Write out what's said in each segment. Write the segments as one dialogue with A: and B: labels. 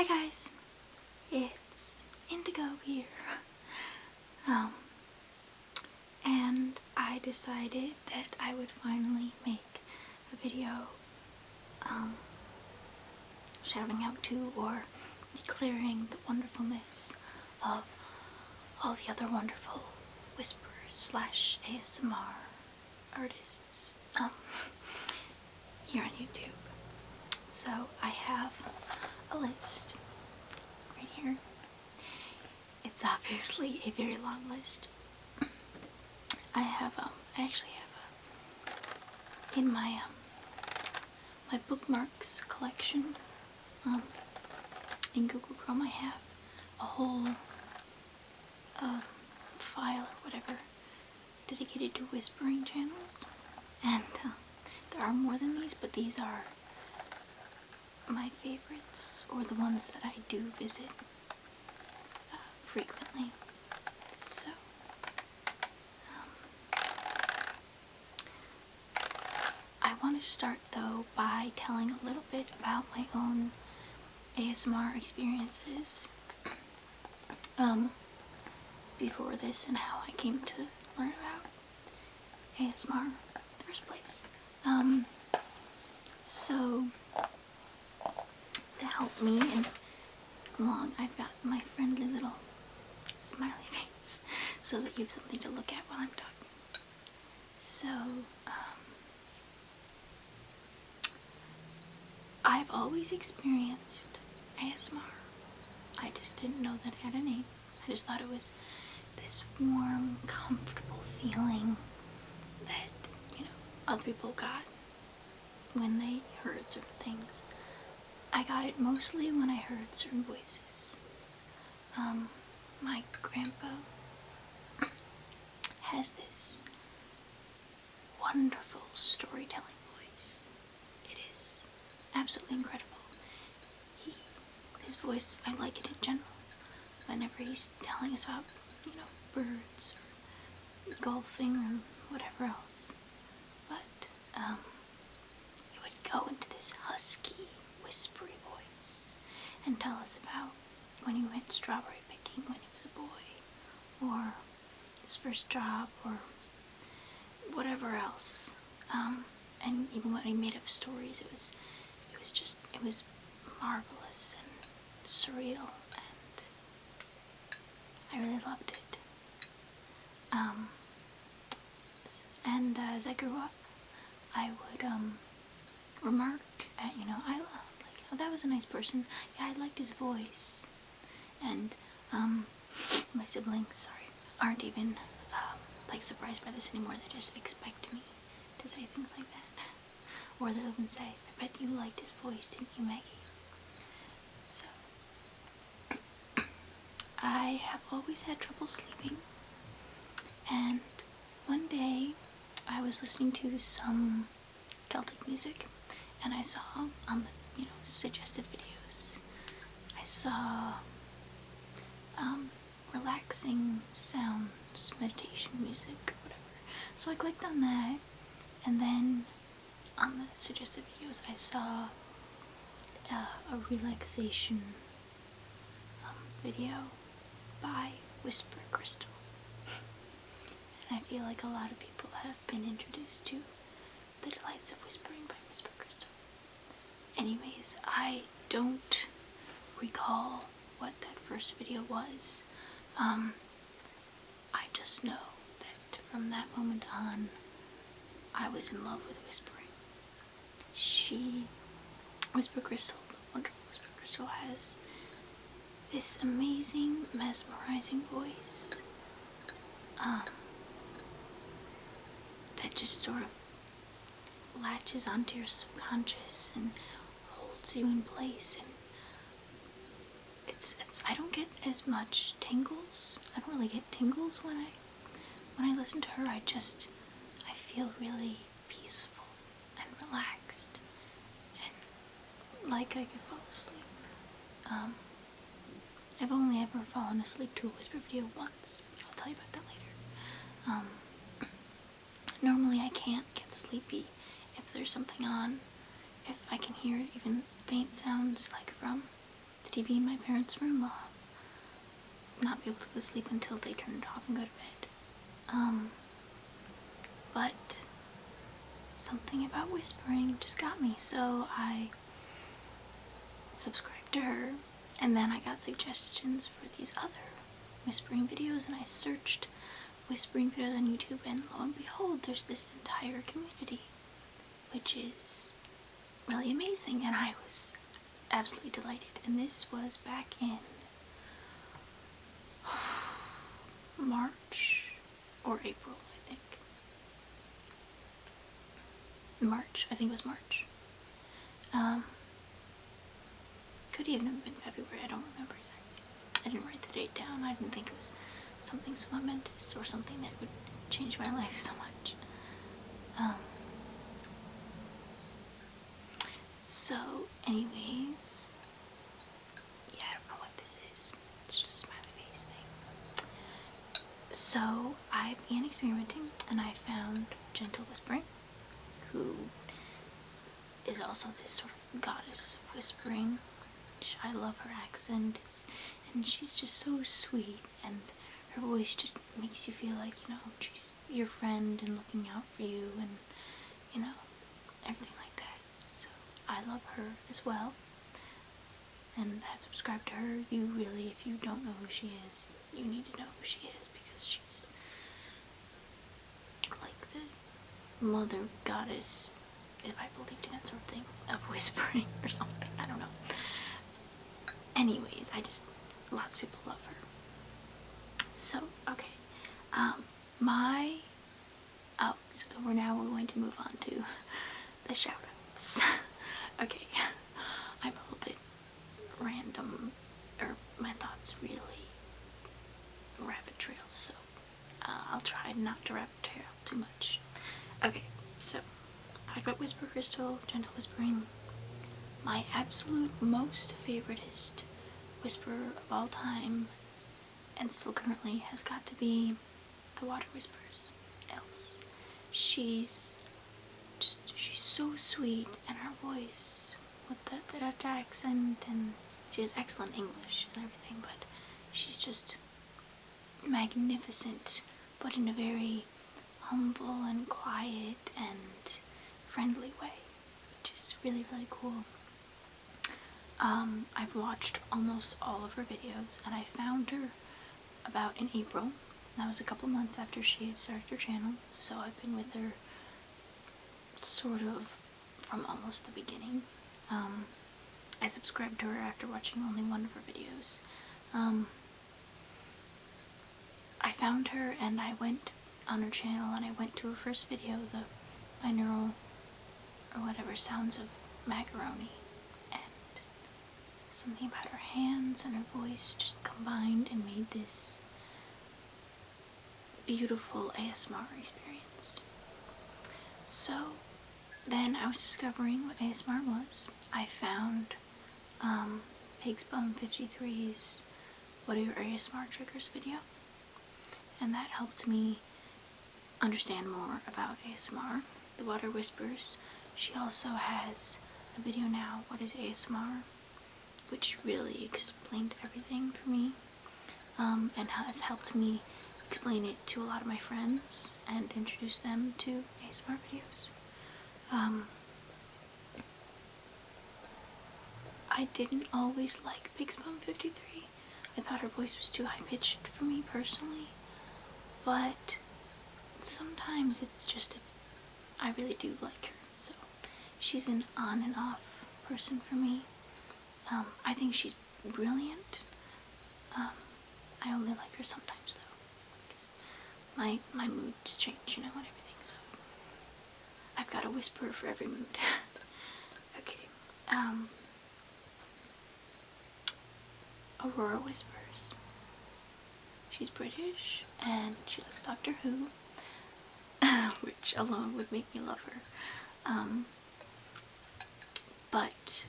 A: Hi guys, it's Indigo here, and I decided that I would finally make a video, shouting out to or declaring the wonderfulness of all the other wonderful whisperers / ASMR artists, here on YouTube. So I have a list right here. It's obviously a very long list. I actually have in my my bookmarks collection, in Google Chrome I have a whole file or whatever dedicated to whispering channels, and there are more than these, but these are my favorites, or the ones that I do visit frequently. So I want to start though by telling a little bit about my own ASMR experiences before this, and how I came to learn about ASMR in the first place. So to help me along, I've got my friendly little smiley face so that you have something to look at while I'm talking. So, I've always experienced ASMR. I just didn't know that it had a name. I just thought it was this warm, comfortable feeling that, other people got when they heard certain things. I got it mostly when I heard certain voices. My grandpa has this wonderful storytelling voice. It is absolutely incredible. His voice, I like it in general. Whenever he's telling us about, birds or golfing or whatever else. But, he would go into this husky, whispery voice and tell us about when he went strawberry picking when he was a boy, or his first job, or whatever else. And even when he made up stories, it was marvelous and surreal, and I really loved it. And as I grew up, I would remark at, oh, that was a nice person. Yeah, I liked his voice. And my siblings, aren't even surprised by this anymore. They just expect me to say things like that. Or they'll even say, I bet you liked his voice, didn't you, Maggie? So, I have always had trouble sleeping. And one day, I was listening to some Celtic music, and I saw on the, suggested videos, I saw relaxing sounds, meditation music, or whatever. So I clicked on that, and then on the suggested videos I saw a relaxation video by Whisper Crystal. And I feel like a lot of people have been introduced to the delights of whispering by Whisper Crystal. Anyways, I don't recall what that first video was. I just know that from that moment on, I was in love with whispering. Whisper Crystal, the wonderful Whisper Crystal, has this amazing, mesmerizing voice that just sort of latches onto your subconscious and holds you in place. And I don't get as much tingles. I don't really get tingles when I listen to her. I feel really peaceful and relaxed, and like I could fall asleep. I've only ever fallen asleep to a whisper video once, but I'll tell you about that later. Normally I can't get sleepy if there's something on, if I can hear even faint sounds, like from TV in my parents' room. I'll not be able to go to sleep until they turn it off and go to bed. But something about whispering just got me, so I subscribed to her, and then I got suggestions for these other whispering videos, and I searched whispering videos on YouTube, and lo and behold, there's this entire community, which is really amazing, and I was absolutely delighted. And this was back in March or April, I think. March, I think it was March. Could even have been February, I don't remember exactly. I didn't write the date down. I didn't think it was something so momentous or something that would change my life so much. So, anyways, yeah, I don't know what this is. It's just a smiley face thing. So, I began experimenting, and I found Gentle Whispering, who is also this sort of goddess of whispering. I love her accent, and she's just so sweet, and her voice just makes you feel like, you know, she's your friend and looking out for you, and, you know, everything like that. So I love her as well, and have subscribed to her. You really, if you don't know who she is, you need to know who she is, because she's like the mother goddess, if I believed in that sort of thing, of whispering or something. I don't know. Anyways, lots of people love her. So, okay. So we're going to move on to the shoutouts. Okay. I'm a little bit random, or my thoughts really rabbit trails, so I'll try not to rabbit trail too much. Okay, so talked about Whisper Crystal, Gentle Whispering. My absolute most favoriteest whisperer of all time, and still currently, has got to be the Water Whispers, Else. She's so sweet, and her voice with that accent, and she has excellent English and everything, but she's just magnificent, but in a very humble and quiet and friendly way, which is really, really cool. I've watched almost all of her videos, and I found her about in April. That was a couple months after she had started her channel, so I've been with her sort of from almost the beginning. I subscribed to her after watching only one of her videos. I found her, and I went on her channel, and I went to her first video, the binaural or whatever sounds of macaroni, and something about her hands and her voice just combined and made this beautiful ASMR experience. So then I was discovering what ASMR was. I found Pig's Bum 53's What Are Your ASMR Triggers video, and that helped me understand more about ASMR. The Water Whispers, she also has a video now, What is ASMR, which really explained everything for me, and has helped me explain it to a lot of my friends and introduce them to ASMR videos. I didn't always like Pig's Bum 53. I thought her voice was too high-pitched for me personally, but sometimes I really do like her, so she's an on and off person for me. I think she's brilliant. I only like her sometimes though, because my moods change, you know, and everything, so I've got a whisperer for every mood. Okay, Aurora Whispers. She's British, and she likes Doctor Who, which alone would make me love her. But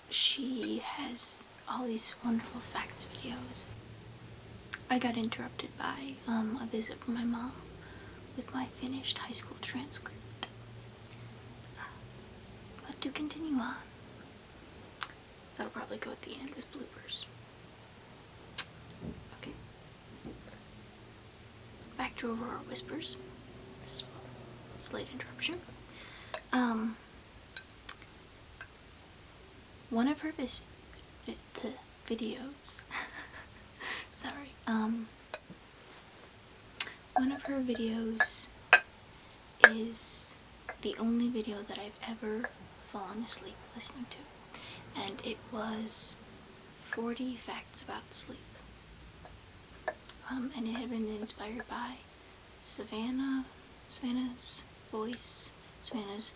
A: she has all these wonderful facts videos. I got interrupted by a visit from my mom with my finished high school transcript. But to continue on, probably go at the end with bloopers. Okay. Back to Aurora Whispers. This is a slight interruption. One of her videos sorry, one of her videos is the only video that I've ever fallen asleep listening to, and it was 40 facts about sleep. And it had been inspired by Savannah's voice, Savannah's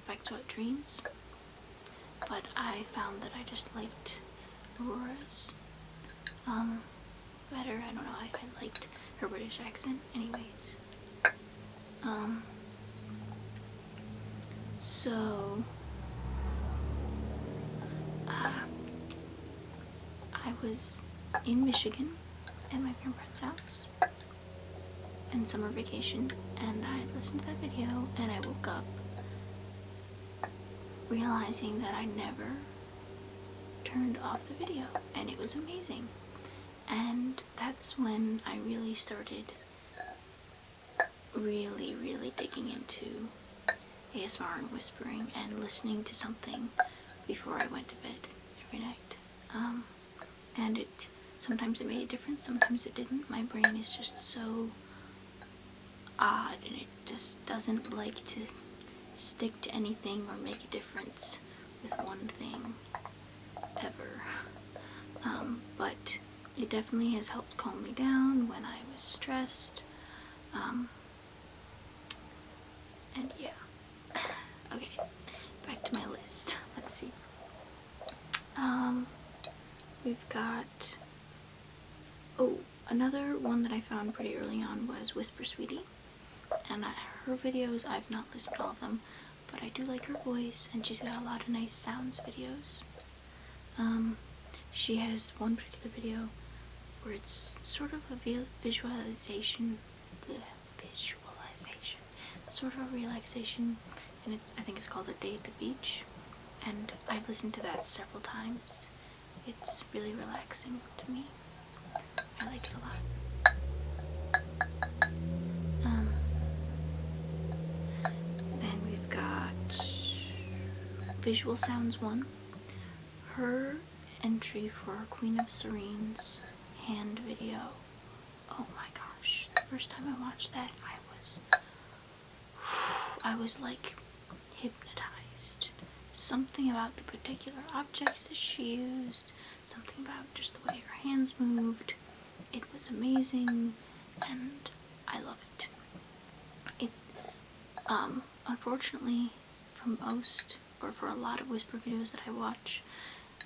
A: facts about dreams. But I found that I just liked Aurora's better. I don't know, I liked her British accent anyways. So I was in Michigan at my grandparents' house in summer vacation, and I listened to that video, and I woke up realizing that I never turned off the video, and it was amazing. And that's when I really started really digging into ASMR and whispering and listening to something before I went to bed every night. And sometimes it made a difference, sometimes it didn't. My brain is just so odd, and it just doesn't like to stick to anything or make a difference with one thing ever. But it definitely has helped calm me down when I was stressed. And yeah. Okay, back to my list. Let's see. We've got, another one that I found pretty early on was Whisper Sweetie. And her videos, I've not listened to all of them, but I do like her voice, and she's got a lot of nice sounds videos. She has one particular video where it's sort of a visualization, sort of a relaxation, and I think it's called A Day at the Beach, and I've listened to that several times. It's really relaxing to me. I like it a lot. Then we've got Visual Sounds 1. Her entry for Queen of Serene's hand video. Oh my gosh. The first time I watched that, I was like hypnotized. Something about the particular objects that she used, something about just the way her hands moved. It was amazing, and I love it. Unfortunately, for a lot of whisper videos that I watch,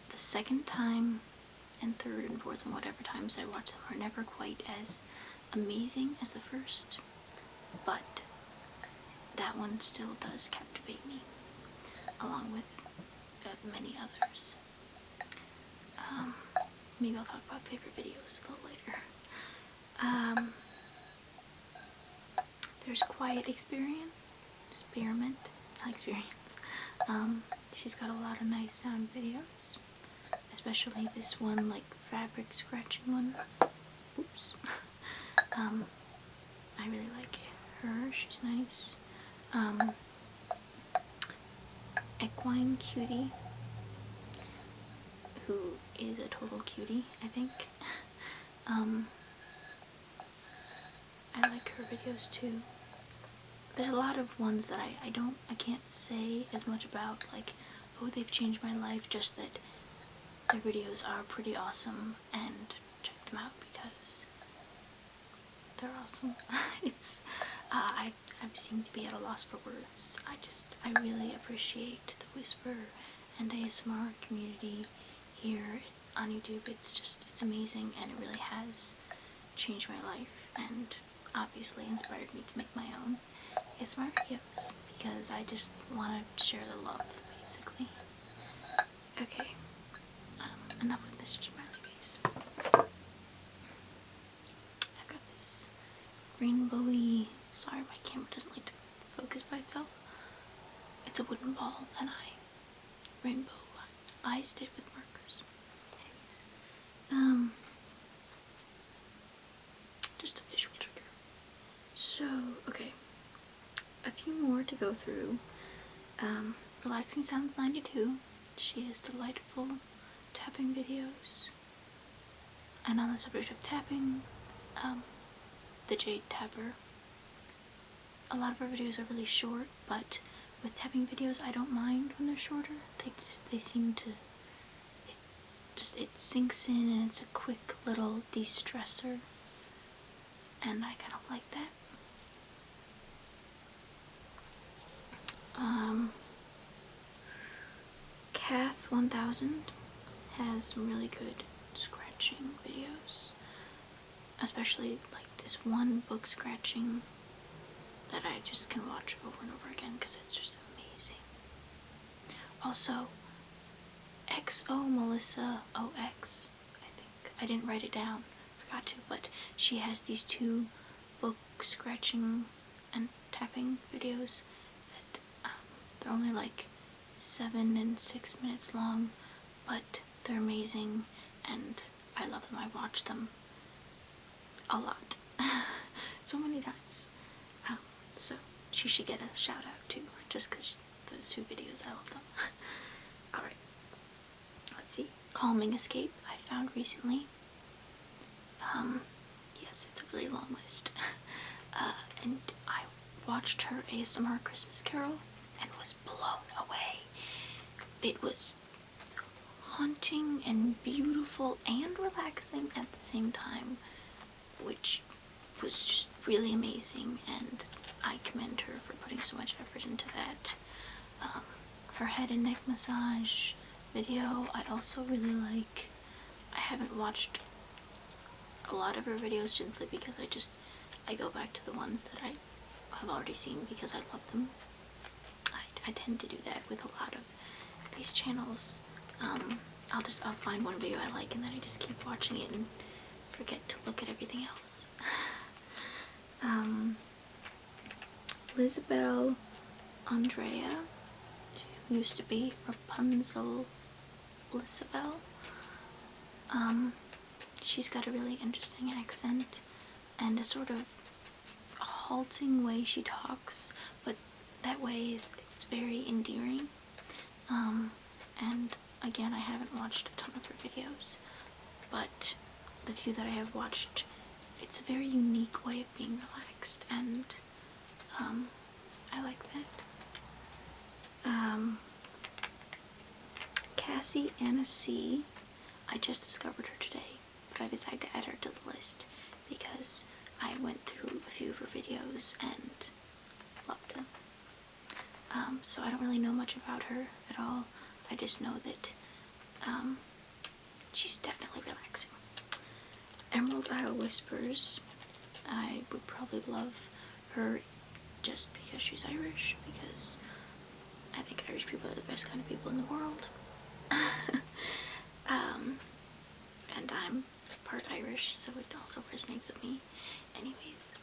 A: the second time and third and fourth and whatever times I watch them are never quite as amazing as the first, but that one still does captivate me, along with many others. Maybe I'll talk about favorite videos a little later. There's Quiet Experiment. She's got a lot of nice sound videos, especially this one, like fabric scratching one. Oops. I really like her. She's nice. Equine Cutie, who is a total cutie, I think. I like her videos too. There's a lot of ones that I can't say as much about, like, oh, they've changed my life, just that their videos are pretty awesome, and check them out because they're awesome. I seem to be at a loss for words. I really appreciate the whisper and ASMR community here on YouTube. It's amazing, and it really has changed my life, and obviously inspired me to make my own ASMR videos, because I just want to share the love, basically. Okay, enough with Mr. Smiley Face. I've got this rainbowy, sorry my camera doesn't like to focus by itself. It's a wooden ball, and I rainbow iced it with markers. just a visual trigger. So, okay, a few more to go through. Relaxing Sounds 92. She has delightful tapping videos. And on the subject of tapping, the Jade Tapper. A lot of her videos are really short, but with tapping videos, I don't mind when they're shorter. They seem to, it sinks in and it's a quick little de-stressor. And I kind of like that. Kath 1000 has some really good scratching videos, especially like this one book scratching that I just can watch over and over again because it's just amazing. Also, XO Melissa OX, I think. I didn't write it down, forgot to, but she has these 2 book scratching and tapping videos that they're only like 7 and 6 minutes long, but they're amazing and I love them. I watch them a lot. So many times. So she should get a shout out too, just because those 2 videos, I love them. Alright, let's see. Calming Escape I found recently. Yes, it's a really long list. And I watched her ASMR Christmas Carol and was blown away. It was haunting and beautiful and relaxing at the same time, which was just really amazing, and I commend her for putting so much effort into that. Her head and neck massage video I also really like. I haven't watched a lot of her videos simply because I go back to the ones that I have already seen because I love them. I tend to do that with a lot of these channels. I'll find one video I like and then I just keep watching it and forget to look at everything else. Lizabelle Andrea, who used to be Rapunzel Lizabelle. She's got a really interesting accent and a sort of halting way she talks, but that way it's very endearing. And again, I haven't watched a ton of her videos, but the few that I have watched, it's a very unique way of being relaxed, and I like that. Cassie Anna C. I just discovered her today, but I decided to add her to the list because I went through a few of her videos and loved them. So I don't really know much about her at all. I just know that she's definitely relaxing. Emerald Isle Whispers, I would probably love her just because she's Irish, because I think Irish people are the best kind of people in the world. And I'm part Irish, so it also resonates with me. Anyways,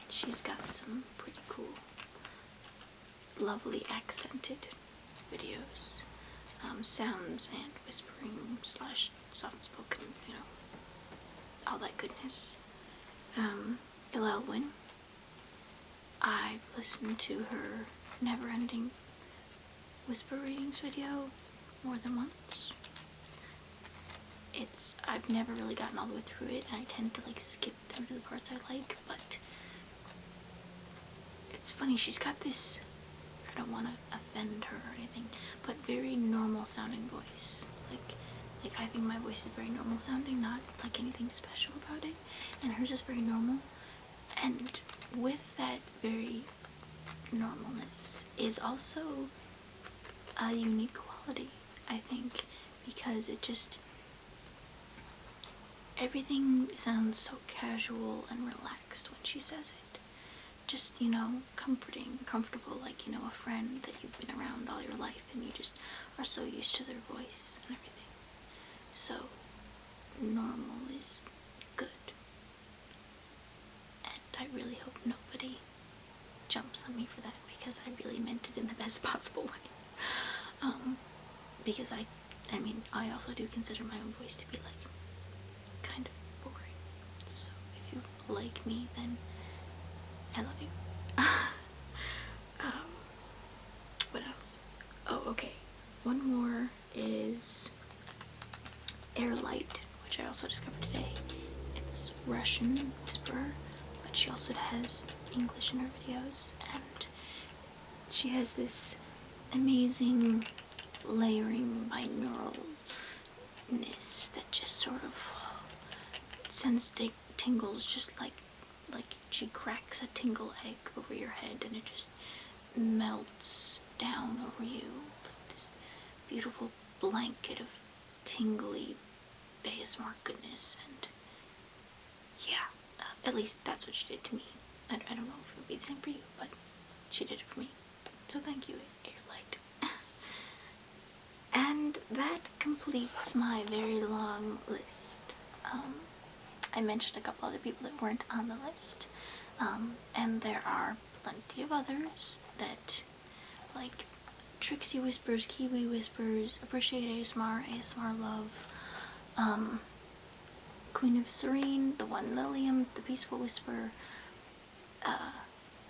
A: she's got some pretty cool, lovely accented videos. Sounds and whispering / soft spoken, you know, all that goodness. Elwyn, I've listened to her Never Ending Whisper Readings video more than once. I've never really gotten all the way through it, and I tend to like skip through to the parts I like, but it's funny, she's got this, I don't want to offend her or anything, but very normal sounding voice. Like I think my voice is very normal sounding, not like anything special about it, and hers is very normal. And with that very normalness is also a unique quality, I think, because it just, everything sounds so casual and relaxed when she says it. Just, you know, comfortable, like, you know, a friend that you've been around all your life and you just are so used to their voice and everything. So, normal is good. And I really hope nobody jumps on me for that, because I really meant it in the best possible way. Because I I mean, I also do consider my own voice to be like kind of boring. So if you like me, then I love you. um, what else? Oh, okay. One more is Airlight, which I also discovered today. It's Russian whisperer, but she also has English in her videos, and she has this amazing layering binauralness that just sort of sends tingles, just like she cracks a tingle egg over your head and it just melts down over you like this beautiful blanket of tingly ASMR goodness. And yeah, at least that's what she did to me. I don't know if it would be the same for you, but she did it for me. So thank you, Airlight. And that completes my very long list. I mentioned a couple other people that weren't on the list, and there are plenty of others that, like Trixie Whispers, Kiwi Whispers, Appreciate ASMR, ASMR Love, Queen of Serene, the one Lilium, the Peaceful Whisper.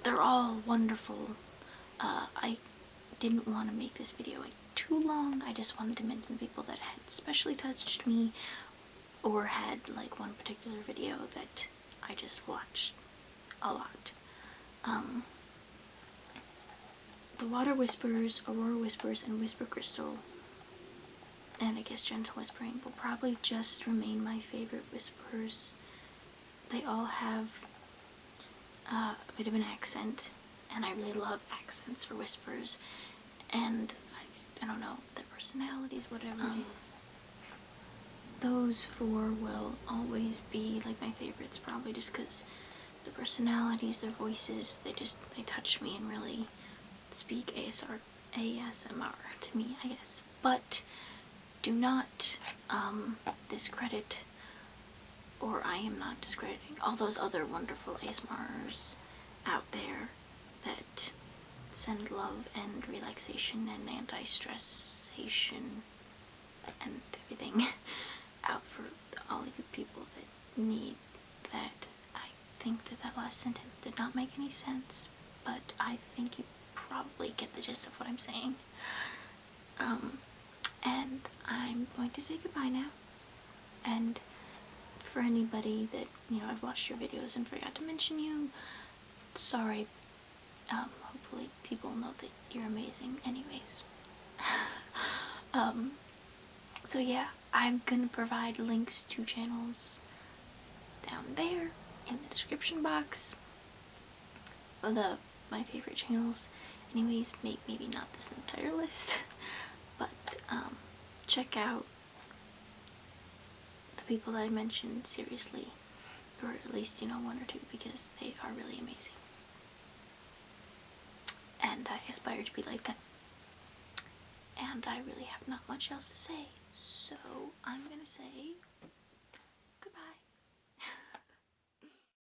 A: They're all wonderful. I didn't want to make this video like too long. I just wanted to mention the people that had especially touched me or had like one particular video that I just watched a lot. The Water Whispers, Aurora Whispers, and Whisper Crystal, and I guess Gentle Whispering will probably just remain my favorite whispers. They all have a bit of an accent, and I really love accents for whispers, and I don't know, their personalities, whatever it is. Those four will always be like my favorites, probably just because the personalities, their voices, they touch me and really speak ASMR to me, I guess. But do not discredit, or I am not discrediting, all those other wonderful ASMRs out there that send love and relaxation and anti-stressation and everything out for all of you people that need that. I think that last sentence did not make any sense, but I think you probably get the gist of what I'm saying. And I'm going to say goodbye now. And for anybody that, I've watched your videos and forgot to mention you, sorry. Hopefully people know that you're amazing anyways. So yeah, I'm gonna provide links to channels down there in the description box of my favorite channels. Anyways, maybe not this entire list, but check out the people that I mentioned seriously, or at least, one or two, because they are really amazing. And I aspire to be like them. And I really have not much else to say, so I'm gonna say